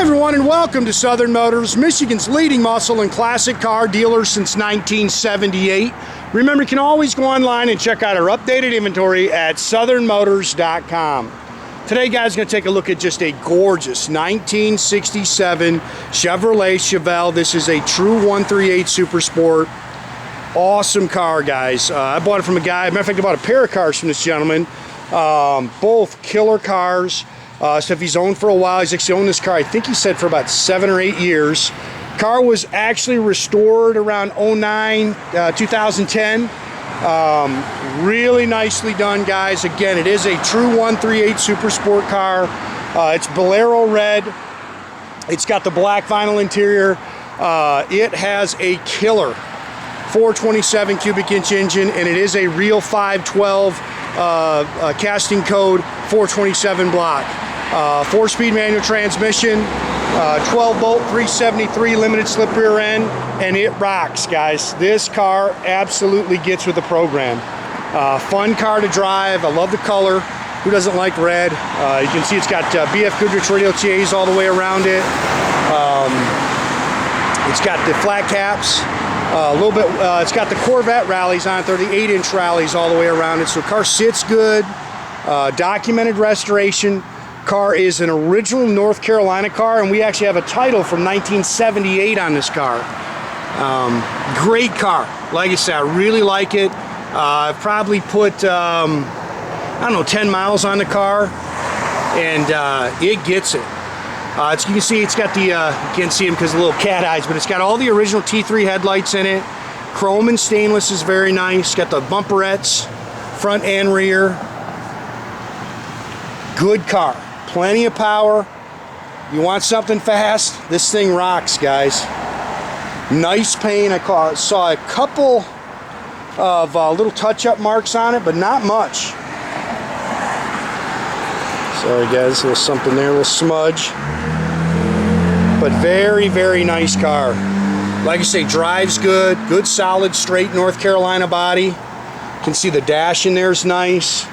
everyone, and welcome to Southern Motors, Michigan's leading muscle and classic car dealer since 1978. Remember, you can always go online and check out our updated inventory at southernmotors.com. Today, guys, going to take a look at just a gorgeous 1967 Chevrolet Chevelle. This is a true 138 Super Sport. Awesome car, guys. I bought it from a guy. Matter of fact, I bought a pair of cars from this gentleman. Both killer cars. So if he's owned for a while, he's actually owned this car, I think he said for about 7 or 8 years. Car was actually restored around 09, 2010. Really nicely done, guys. Again, it is a true 138 Super Sport car. It's Bolero red. It's got the black vinyl interior. It has a killer 427 cubic inch engine, and it is a real 512 casting code 427 block. 4-speed manual transmission, 12-bolt 373 limited slip rear end, and it rocks, guys. This car absolutely gets with the program. Fun car to drive. I love the color. Who doesn't like red? You can see it's got BF Goodrich Radial TAs all the way around it. It's got the flat caps. A little bit. It's got the Corvette rallies on it. They're the 8-inch rallies all the way around it. So the car sits good. Documented restoration. Car is an original North Carolina car, and we actually have a title from 1978 on this car. Great car. Like I said, I really like it. I've probably put I don't know, 10 miles on the car, and it gets it. You can see it's got the you can't see them because of the little cat eyes, but it's got all the original T3 headlights in it. Chrome and stainless is very nice. Got the bumperettes, front and rear. Good car. Plenty of power. You want something fast? This thing rocks, guys. Nice paint. I saw a couple of little touch-up marks on it, but not much. Sorry, guys, a little something there, a little smudge. But very, very nice car. Like I say, drives good. Good, solid, straight North Carolina body. You can see the dash in there is nice.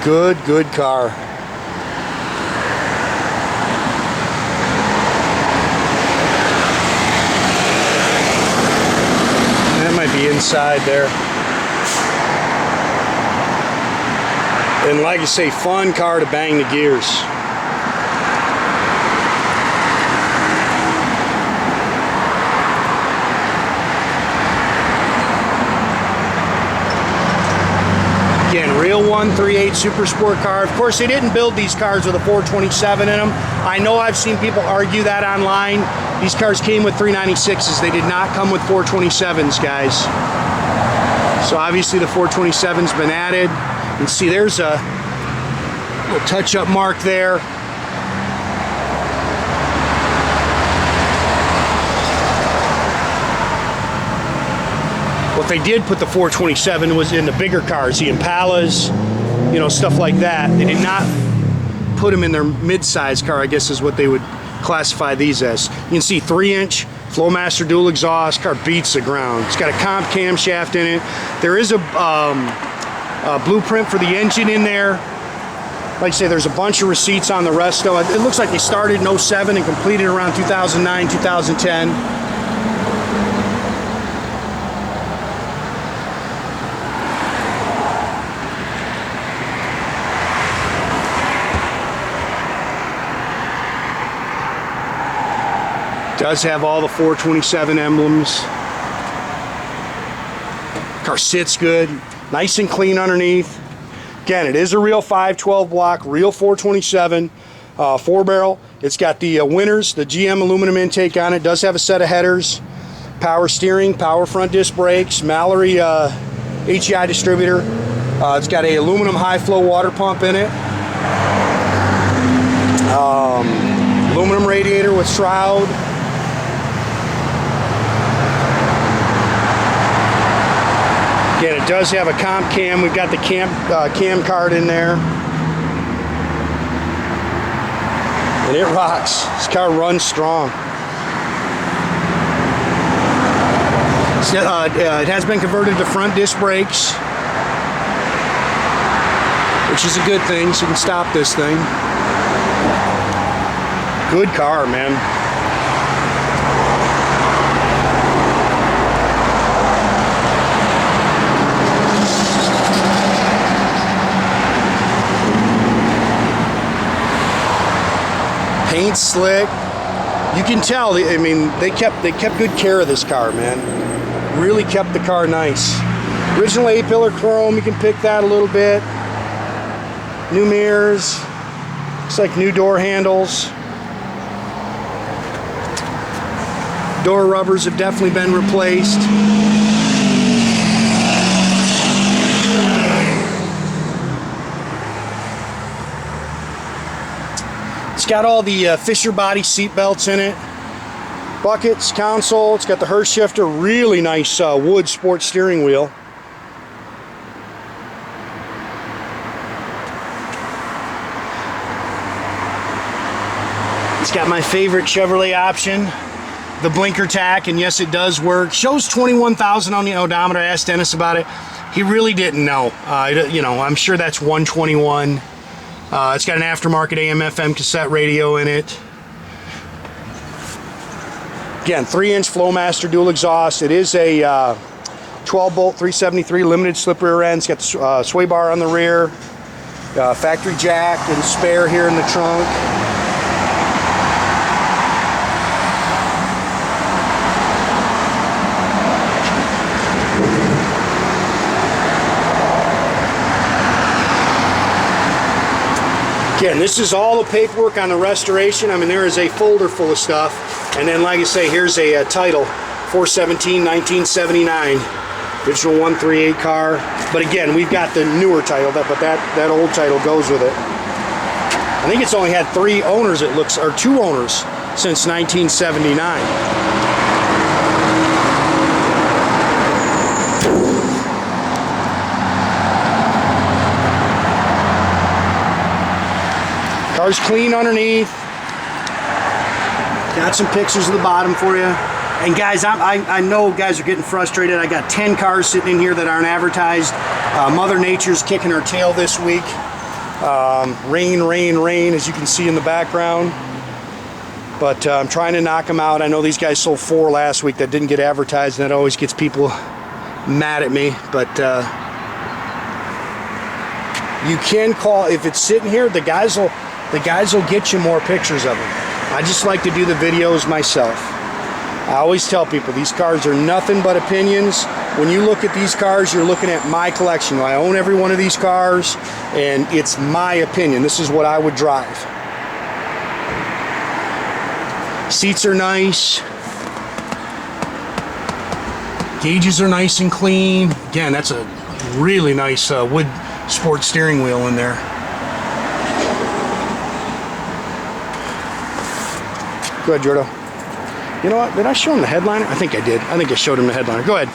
Good, good car. That might be inside there. And like I say, fun car to bang the gears. Again, real 138 Super Sport car. Of course, they didn't build these cars with a 427 in them. I know I've seen people argue that online. These cars came with 396s. They did not come with 427s, guys. So obviously the 427's been added. You can see there's a little touch-up mark there. What they did put the 427 was in the bigger cars, the Impalas, you know, stuff like that. They did not put them in their mid-size car, I guess is what they would classify these as. You can see 3-inch Flowmaster dual exhaust. Car beats the ground. It's got a comp camshaft in it. There is a blueprint for the engine in there. Like I say, there's a bunch of receipts on the rest though. It looks like they started in 07 and completed around 2009, 2010. Does have all the 427 emblems. Car sits good. Nice and clean underneath. Again, it is a real 512 block, real 427, 4-barrel. It's got the Winners, the GM aluminum intake on it. Does have a set of headers, power steering, power front disc brakes, Mallory HEI distributor. It's got a aluminum high flow water pump in it. Aluminum radiator with shroud. Again, it does have a comp cam. We've got the cam card in there. And it rocks. This car runs strong. It has been converted to front disc brakes. which is a good thing, so you can stop this thing. Good car, man. Paint slick. You can tell, I mean, they kept good care of this car, man. Really kept the car nice. Original A-pillar chrome, you can pick that a little bit. New mirrors. Looks like new door handles. Door rubbers have definitely been replaced. It's got all the Fisher body seat belts in it. Buckets, console. It's got the Hurst shifter. Really nice wood sports steering wheel. It's got my favorite Chevrolet option, the blinker tach, and yes, it does work. Shows 21,000 on the odometer. I asked Dennis about it. He really didn't know. You know, I'm sure that's 121. It's got an aftermarket AM/FM cassette radio in it. Again, 3-inch Flowmaster dual exhaust. It is a 12-bolt 373 limited slip rear end. It's got the sway bar on the rear, factory jack and spare here in the trunk. Again, this is all the paperwork on the restoration. I mean, there is a folder full of stuff. And then, like I say, here's a title, 4/17/1979. Original 138 car. But again, we've got the newer title, but that old title goes with it. I think it's only had 3 owners, it looks, or 2 owners since 1979. Car's clean underneath. Got some pictures of the bottom for you. And guys, I know guys are getting frustrated. I got 10 cars sitting in here that aren't advertised. Mother Nature's kicking her tail this week. Rain, rain, rain, as you can see in the background. But I'm trying to knock them out. I know these guys sold 4 last week that didn't get advertised, and that always gets people mad at me. But you can call, if it's sitting here, the guys will get you more pictures of them. I just like to do the videos myself. I always tell people these cars are nothing but opinions. When you look at these cars, you're looking at my collection. I own every one of these cars, and it's my opinion. This is what I would drive. Seats are nice. Gauges are nice and clean. Again, that's a really nice wood sports steering wheel in there. Go ahead, Jordo. You know what? Did I show him the headliner? I think I did. I think I showed him the headliner. Go ahead.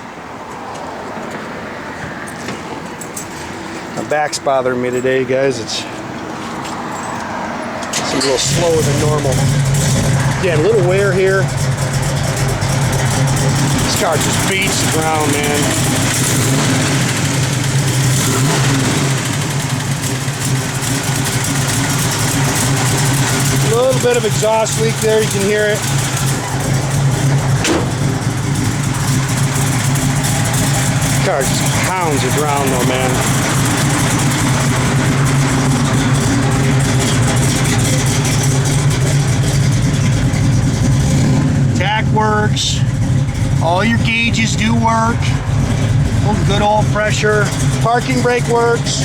My back's bothering me today, guys. It's a little slower than normal. Again, a little wear here. This car just beats the ground, man. A little bit of exhaust leak there, you can hear it. Car just pounds the ground though, man. Tach works. All your gauges do work. Good old pressure. Parking brake works.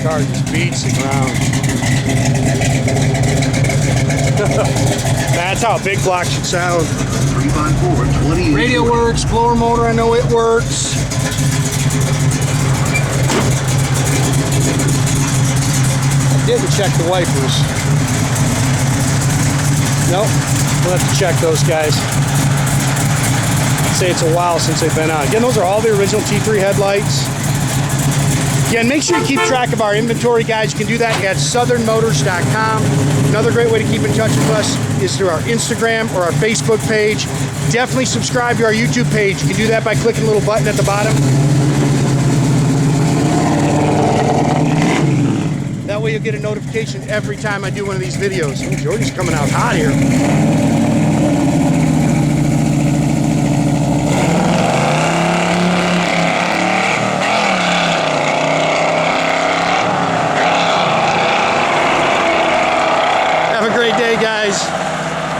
Car just beats the ground. That's how a big block should sound. 3x4, 28. Radio works, blower motor, I know it works. I didn't check the wipers. Nope, we'll have to check those guys. I'd say it's a while since they've been on. Again, those are all the original T3 headlights. Again, make sure you keep track of our inventory, guys. You can do that at southernmotors.com. Another great way to keep in touch with us is through our Instagram or our Facebook page. Definitely subscribe to our YouTube page. You can do that by clicking the little button at the bottom. That way you'll get a notification every time I do one of these videos. Oh, Jordan's coming out hot here.